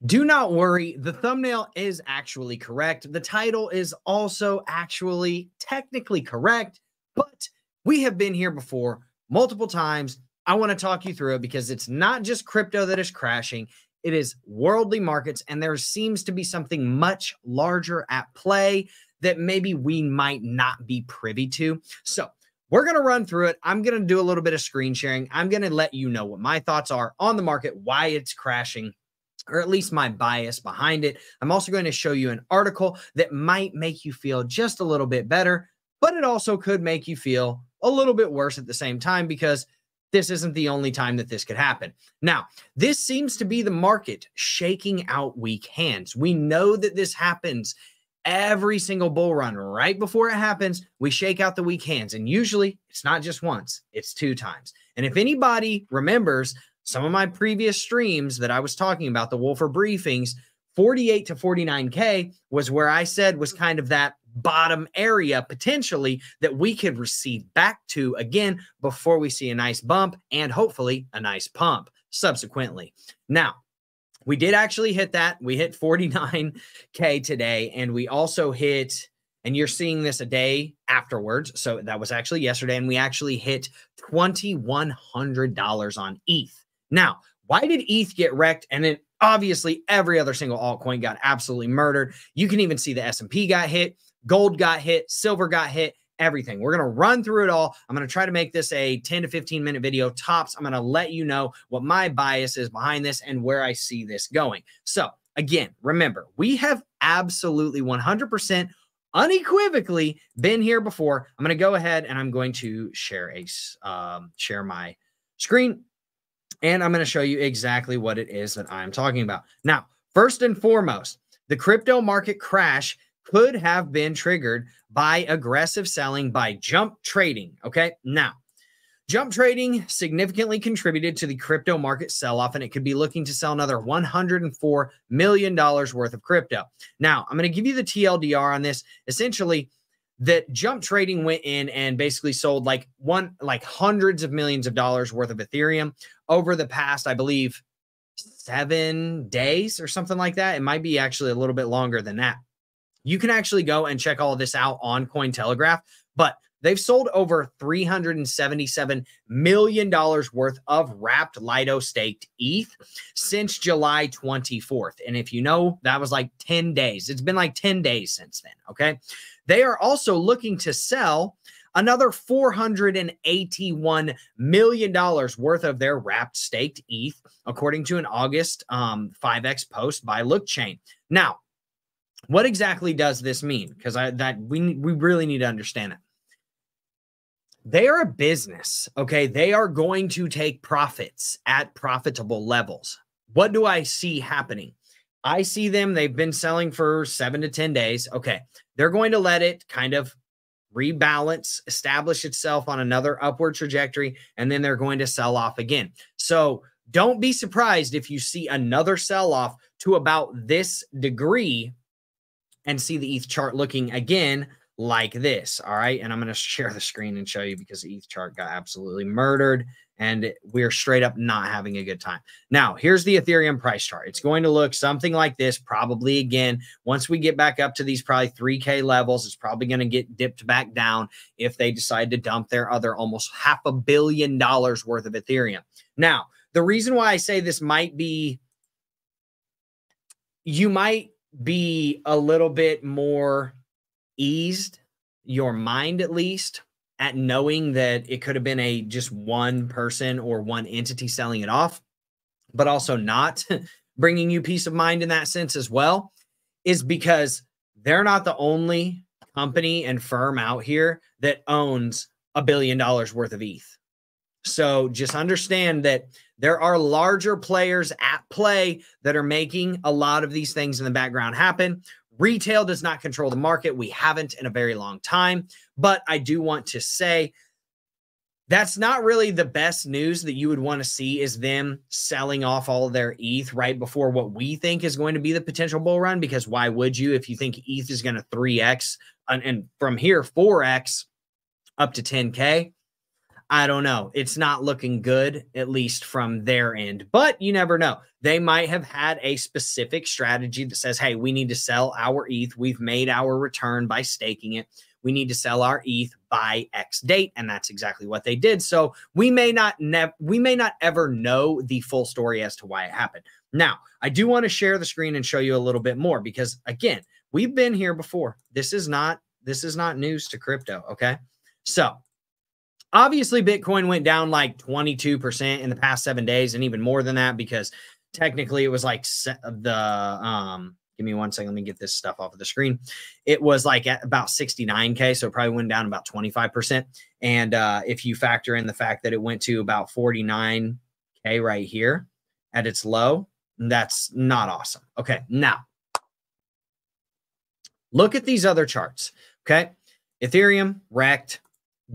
Do not worry, the thumbnail is actually correct. The title is also actually technically correct, but we have been here before multiple times. I want to talk you through it because it's not just crypto that is crashing. It is worldly markets, and there seems to be something much larger at play that maybe we might not be privy to. So we're going to run through it. I'm going to do a little bit of screen sharing. I'm going to let you know what my thoughts are on the market, why it's crashing, or at least my bias behind it. I'm also going to show you an article that might make you feel just a little bit better, but it also could make you feel a little bit worse at the same time because this isn't the only time that this could happen. Now, this seems to be the market shaking out weak hands. We know that this happens every single bull run. Right before it happens, we shake out the weak hands. And usually it's not just once, it's 2 times. And if anybody remembers some of my previous streams that I was talking about, the Wolfer briefings, 48 to 49K was where I said was kind of that bottom area potentially that we could recede back to again before we see a nice bump and hopefully a nice pump subsequently. Now, we did actually hit that. We hit 49K today, and we also hit, and you're seeing this a day afterwards. So that was actually yesterday, and we actually hit $2,100 on ETH. Now, why did ETH get wrecked? And then obviously every other single altcoin got absolutely murdered. You can even see the S&P got hit, gold got hit, silver got hit, everything. We're going to run through it all. I'm going to try to make this a 10 to 15 minute video tops. I'm going to let you know what my bias is behind this and where I see this going. So again, remember, we have absolutely 100% unequivocally been here before. I'm going to go ahead and I'm going to share my screen. And I'm going to show you exactly what it is that I'm talking about. Now, first and foremost, the crypto market crash could have been triggered by aggressive selling by jump trading. Okay. Now, jump trading significantly contributed to the crypto market sell-off, and it could be looking to sell another $104 million worth of crypto. Now, I'm going to give you the TLDR on this. Essentially, that jump trading went in and basically sold like hundreds of millions of dollars worth of Ethereum over the past, I believe, 7 days or something like that. It might be actually a little bit longer than that. You can actually go and check all of this out on Cointelegraph, but they've sold over $377 million worth of wrapped Lido staked ETH since July 24th. And if you know, that was like 10 days. It's been like 10 days since then. Okay. They are also looking to sell another $481 million worth of their wrapped staked ETH, according to an August 5X post by Lookchain. Now, what exactly does this mean? Because we really need to understand it. They are a business, okay? They are going to take profits at profitable levels. What do I see happening? I see them, they've been selling for 7 to 10 days. Okay, they're going to let it kind of rebalance, establish itself on another upward trajectory, and then they're going to sell off again. So don't be surprised if you see another sell-off to about this degree and see the ETH chart looking again like this. All right. And I'm going to share the screen and show you because the ETH chart got absolutely murdered and we're straight up not having a good time. Now, here's the Ethereum price chart. It's going to look something like this, probably again, once we get back up to these probably 3K levels, it's probably going to get dipped back down if they decide to dump their other almost $500 million worth of Ethereum. Now, the reason why I say this might be, you might be a little bit more eased, your mind at least, at knowing that it could have been just one person or one entity selling it off, but also not bringing you peace of mind in that sense as well, is because they're not the only company and firm out here that owns $1 billion worth of ETH. So just understand that there are larger players at play that are making a lot of these things in the background happen. Retail does not control the market. We haven't in a very long time. But I do want to say that's not really the best news that you would want to see, is them selling off all of their ETH right before what we think is going to be the potential bull run. Because why would you if you think ETH is going to 3X and from here 4X up to 10K? I don't know. It's not looking good, at least from their end, but you never know. They might have had a specific strategy that says, hey, we need to sell our ETH. We've made our return by staking it. We need to sell our ETH by X date. And that's exactly what they did. So we may not ever know the full story as to why it happened. Now, I do want to share the screen and show you a little bit more because, again, we've been here before. This is not news to crypto, okay? So obviously, Bitcoin went down like 22% in the past 7 days and even more than that because technically it was like give me 1 second. Let me get this stuff off of the screen. It was like at about 69K. So it probably went down about 25%. And if you factor in the fact that it went to about 49K right here at its low, that's not awesome. Okay. Now look at these other charts. Okay. Ethereum wrecked.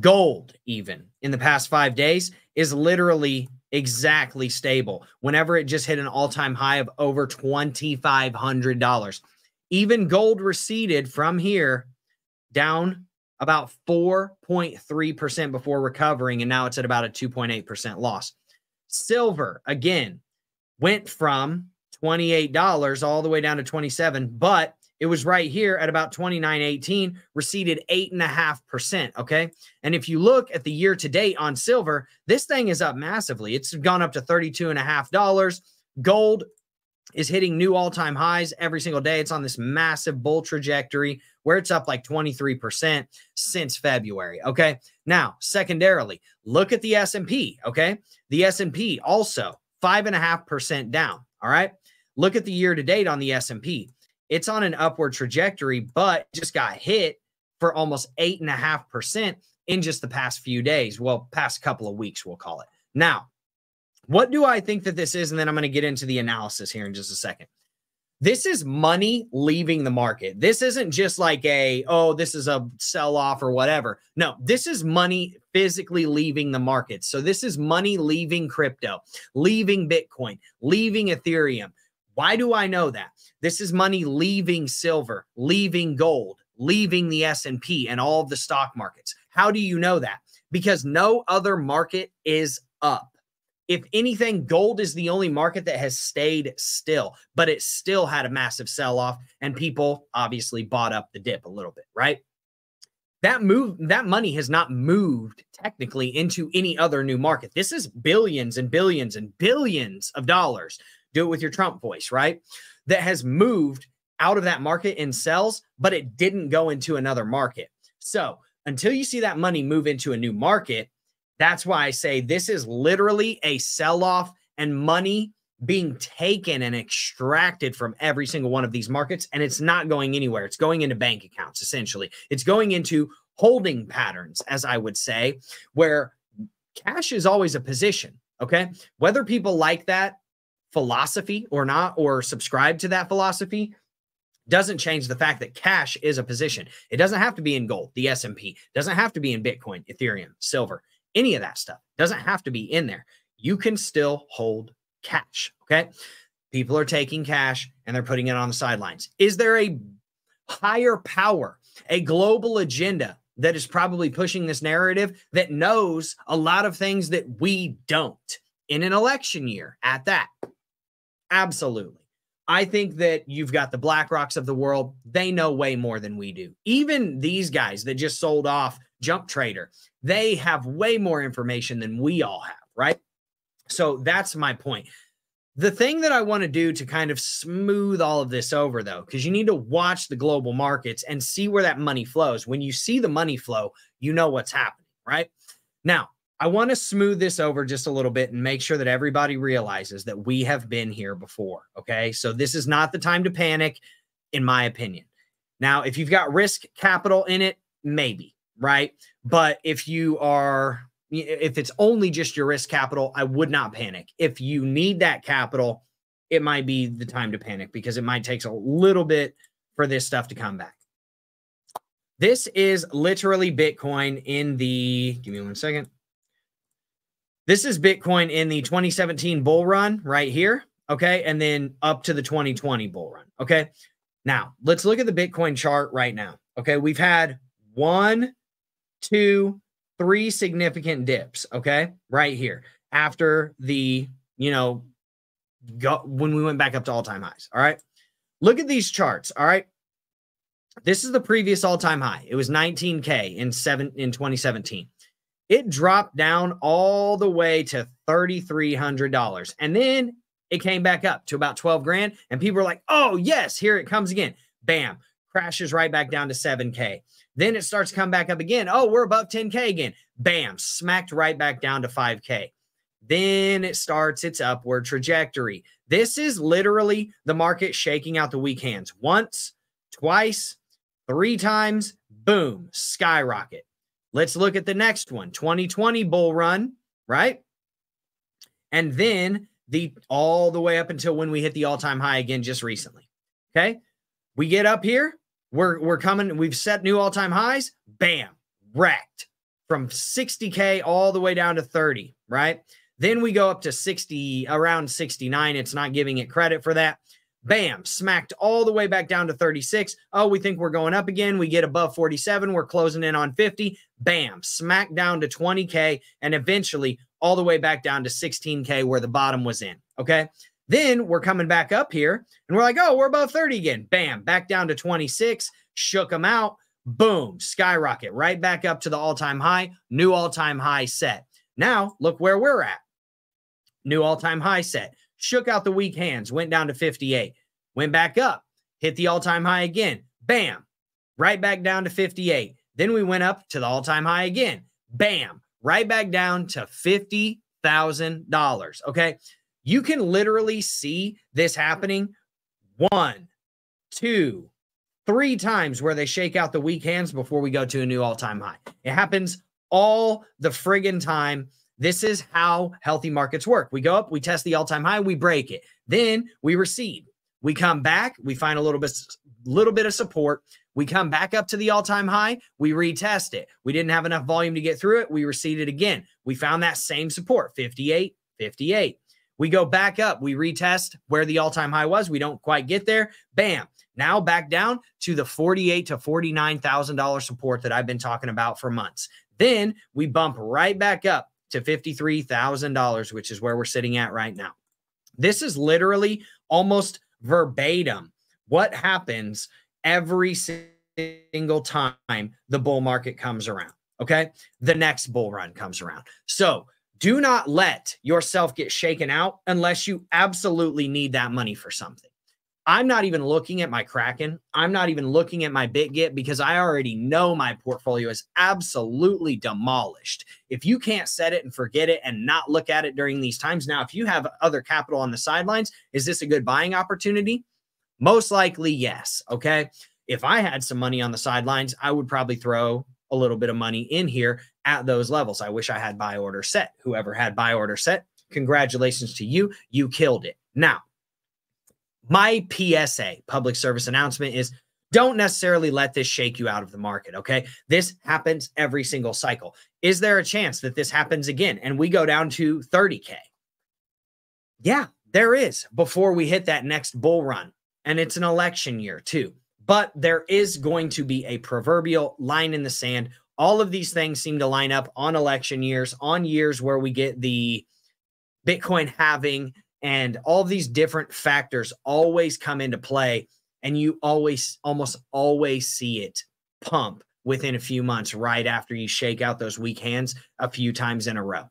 Gold, even in the past 5 days, is literally exactly stable whenever it just hit an all-time high of over $2,500. Even gold receded from here down about 4.3% before recovering, and now it's at about a 2.8% loss. Silver, again, went from $28 all the way down to $27, but it was right here at about $29.18, receded 8.5%. Okay. And if you look at the year to date on silver, this thing is up massively. It's gone up to $32.50. Gold is hitting new all-time highs every single day. It's on this massive bull trajectory where it's up like 23% since February. Okay. Now, secondarily, look at the S&P. Okay. The S&P also 5.5% down. All right. Look at the year to date on the S&P. It's on an upward trajectory, but just got hit for almost 8.5% in just the past few days. Well, past couple of weeks, we'll call it. Now, what do I think that this is? And then I'm going to get into the analysis here in just a second. This is money leaving the market. This isn't just like this is a sell-off or whatever. No, this is money physically leaving the market. So this is money leaving crypto, leaving Bitcoin, leaving Ethereum. Why do I know that? This is money leaving silver, leaving gold, leaving the S&P and all of the stock markets. How do you know that? Because no other market is up. If anything, gold is the only market that has stayed still, but it still had a massive sell-off and people obviously bought up the dip a little bit, right? That money has not moved technically into any other new market. This is billions and billions and billions of dollars. Do it with your Trump voice, right? That has moved out of that market in sells, but it didn't go into another market. So until you see that money move into a new market, that's why I say this is literally a sell-off and money being taken and extracted from every single one of these markets, and it's not going anywhere. It's going into bank accounts, essentially. It's going into holding patterns, as I would say, where cash is always a position, okay? Whether people like that philosophy or not, or subscribe to that philosophy, doesn't change the fact that cash is a position. It doesn't have to be in gold, the S&P. Doesn't have to be in Bitcoin, Ethereum, silver, any of that stuff. Doesn't have to be in there. You can still hold cash, okay? People are taking cash and they're putting it on the sidelines. Is there a higher power, a global agenda that is probably pushing this narrative that knows a lot of things that we don't in an election year at that? Absolutely. I think that you've got the BlackRocks of the world. They know way more than we do. Even these guys that just sold off Jump Trader, they have way more information than we all have, right? So that's my point. The thing that I want to do to kind of smooth all of this over, though, because you need to watch the global markets and see where that money flows. When you see the money flow, you know what's happening, right? Now, I want to smooth this over just a little bit and make sure that everybody realizes that we have been here before, okay? So this is not the time to panic, in my opinion. Now, if you've got risk capital in it, maybe, right? But if it's only just your risk capital, I would not panic. If you need that capital, it might be the time to panic because it might take a little bit for this stuff to come back. This is literally Bitcoin in the, give me 1 second. This is Bitcoin in the 2017 bull run right here, okay? And then up to the 2020 bull run, okay? Now, let's look at the Bitcoin chart right now, okay? We've had 1, 2, 3 significant dips, okay? Right here after the, when we went back up to all-time highs, all right? Look at these charts, all right? This is the previous all-time high. It was 19K in 2017. It dropped down all the way to $3,300. And then it came back up to about 12 grand. And people were like, oh, yes, here it comes again. Bam, crashes right back down to 7K. Then it starts to come back up again. Oh, we're above 10K again. Bam, smacked right back down to 5K. Then it starts its upward trajectory. This is literally the market shaking out the weak hands. Once, twice, 3 times, boom, skyrocket. Let's look at the next one, 2020 bull run, right? And then all the way up until when we hit the all-time high again just recently, okay? We get up here, we're coming, we've set new all-time highs, bam, wrecked from 60K all the way down to 30, right? Then we go up to 60, around 69. It's not giving it credit for that. Bam, smacked all the way back down to 36. Oh, we think we're going up again. We get above 47. We're closing in on 50. Bam, smacked down to 20K and eventually all the way back down to 16K where the bottom was in, okay? Then we're coming back up here and we're like, oh, we're above 30 again. Bam, back down to 26, shook them out. Boom, skyrocket right back up to the all-time high, new all-time high set. Now, look where we're at. New all-time high set. Shook out the weak hands, went down to 58, went back up, hit the all-time high again, bam, right back down to 58. Then we went up to the all-time high again, bam, right back down to $50,000, okay? You can literally see this happening 1, 2, 3 times where they shake out the weak hands before we go to a new all-time high. It happens all the friggin' time. This is how healthy markets work. We go up, we test the all-time high, we break it. Then we recede. We come back, we find a little bit of support. We come back up to the all-time high, we retest it. We didn't have enough volume to get through it, we receded again. We found that same support, 58, 58. We go back up, we retest where the all-time high was. We don't quite get there. Bam. Now back down to the $48,000 to $49,000 support that I've been talking about for months. Then we bump right back up to $53,000, which is where we're sitting at right now. This is literally almost verbatim what happens every single time the bull market comes around, okay? The next bull run comes around. So do not let yourself get shaken out unless you absolutely need that money for something. I'm not even looking at my Kraken. I'm not even looking at my BitGet because I already know my portfolio is absolutely demolished. If you can't set it and forget it and not look at it during these times. Now, if you have other capital on the sidelines, is this a good buying opportunity? Most likely, yes. Okay. If I had some money on the sidelines, I would probably throw a little bit of money in here at those levels. I wish I had buy order set. Whoever had buy order set, congratulations to you. You killed it. Now, my PSA, public service announcement, is don't necessarily let this shake you out of the market, okay? This happens every single cycle. Is there a chance that this happens again and we go down to 30K? Yeah, there is before we hit that next bull run. And it's an election year too. But there is going to be a proverbial line in the sand. All of these things seem to line up on election years, on years where we get the Bitcoin halving. And all these different factors always come into play, and you almost always see it pump within a few months right after you shake out those weak hands a few times in a row,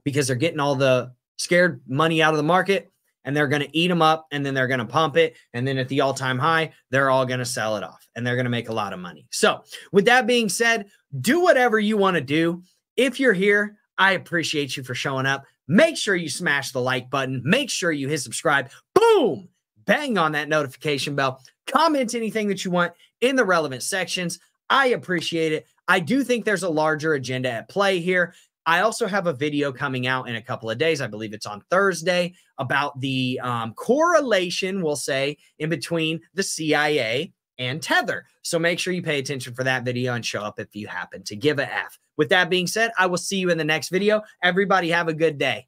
because they're getting all the scared money out of the market and they're going to eat them up and then they're going to pump it. And then at the all-time high, they're all going to sell it off and they're going to make a lot of money. So with that being said, do whatever you want to do. If you're here, I appreciate you for showing up. Make sure you smash the like button. Make sure you hit subscribe. Boom! Bang on that notification bell. Comment anything that you want in the relevant sections. I appreciate it. I do think there's a larger agenda at play here. I also have a video coming out in a couple of days. I believe it's on Thursday about the correlation, we'll say, in between the CIA and Tether. So make sure you pay attention for that video and show up if you happen to give a F. With that being said, I will see you in the next video. Everybody have a good day.